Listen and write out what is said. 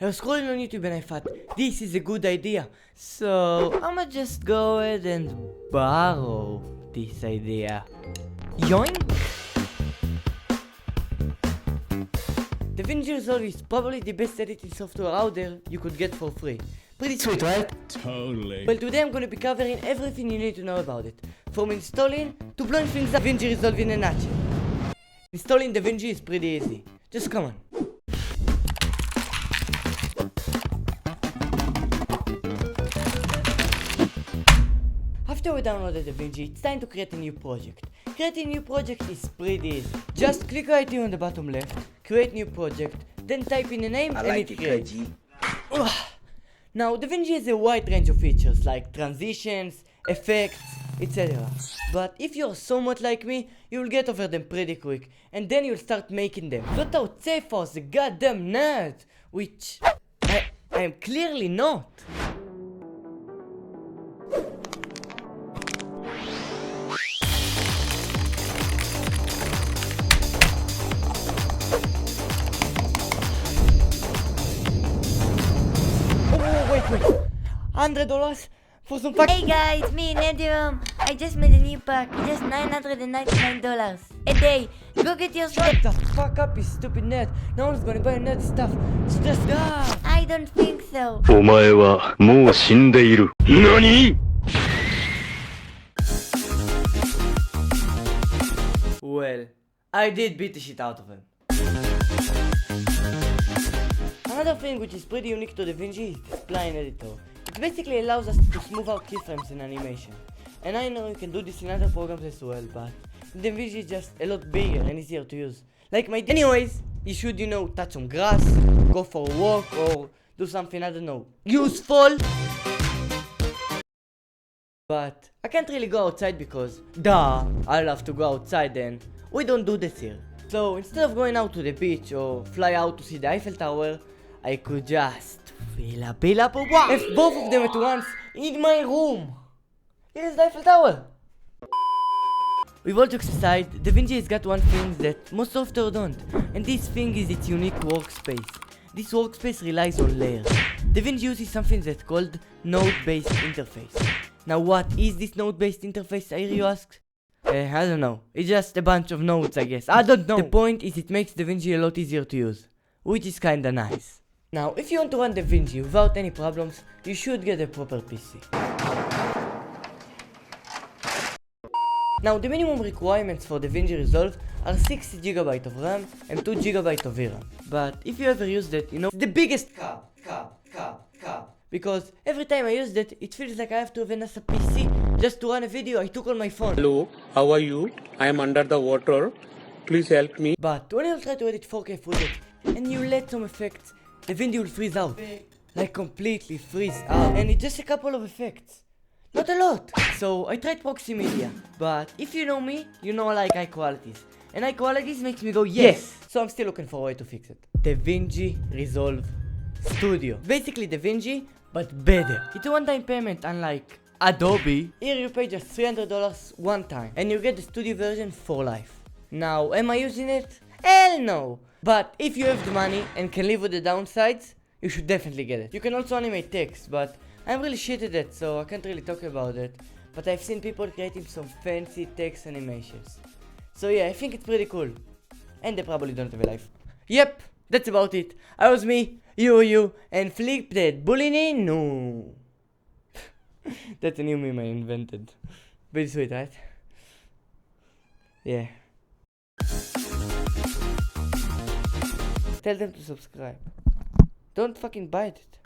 I was scrolling on YouTube and I thought, this is a good idea. So, I'ma just go ahead and borrow this idea. Yoink! Davinci Resolve is probably the best editing software out there you could get for free. Pretty sweet, right? Totally. Well, today I'm gonna be covering everything you need to know about it. From installing to blowing things up. Davinci Resolve in a nutshell. Installing Davinci is pretty easy. Just come on. After we downloaded Davinci, it's time to create a new project. Creating a new project is pretty easy. Just click right here on the bottom left, create new project, then type in a name and it creates. Now, Davinci has a wide range of features like transitions, effects, etc. But if you're somewhat like me, you'll get over them pretty quick, and then you'll start making them. Flat out safe as a goddamn nerd, which I am clearly not. Wait, $100 for some Hey guys, me Nedium. I just made a new pack, just $999 a day. Go get your Shut the fuck up, you stupid nerd. No one's gonna buy nerd stuff. It's just I don't think so. お前はもう死んでいる。何？ Well, I did beat the shit out of him. Another thing which is pretty unique to Davinci is the spline editor. It basically allows us to smooth out keyframes in animation. And I know you can do this in other programs as well, but Davinci is just a lot bigger and easier to use. Anyways, you should, touch some grass, go for a walk, or do something, I don't know, useful. But I can't really go outside because, I love to go outside and we don't do this here. So instead of going out to the beach or fly out to see the Eiffel Tower, I could just fill up F both of them at once in my room. Here's the Eiffel Tower. With all jokes aside, Davinci has got one thing that most software don't, and this thing is its unique workspace. This workspace relies on layers. Davinci uses something that's called node-based interface. Now what is this node-based interface, I hear you ask? I don't know. It's just a bunch of nodes, I guess. I don't know. The point is it makes Davinci a lot easier to use, which is kinda nice. Now, if you want to run Davinci without any problems, you should get a proper PC. Now, the minimum requirements for Davinci Resolve are 60GB of RAM and 2GB of VRAM. But if you ever used it, it's the biggest carb. Because every time I use it, it feels like I have to have another PC just to run a video I took on my phone. Hello, how are you? I am under the water. Please help me. But when you try to edit 4K footage and you let some effects, Davinci will freeze out. Like completely freeze out. And it's just a couple of effects. Not a lot. So I tried proxy media. But if you know me, you know I like high qualities. And high qualities makes me go yes. So I'm still looking for a way to fix it. Davinci Resolve Studio. Basically Davinci, but better. It's a one-time payment unlike Adobe. Here you pay just $300 one time. And you get the studio version for life. Now, am I using it? Hell no! But if you have the money and can live with the downsides, you should definitely get it. You can also animate text, but I'm really shit at it, so I can't really talk about it. But I've seen people creating some fancy text animations. So yeah, I think it's pretty cool. And they probably don't have a life. Yep, that's about it. I was me, you were you, and Flip that bolinino. That's a new meme I invented. Pretty sweet, right? Yeah. Tell them to subscribe. Don't fucking bite it.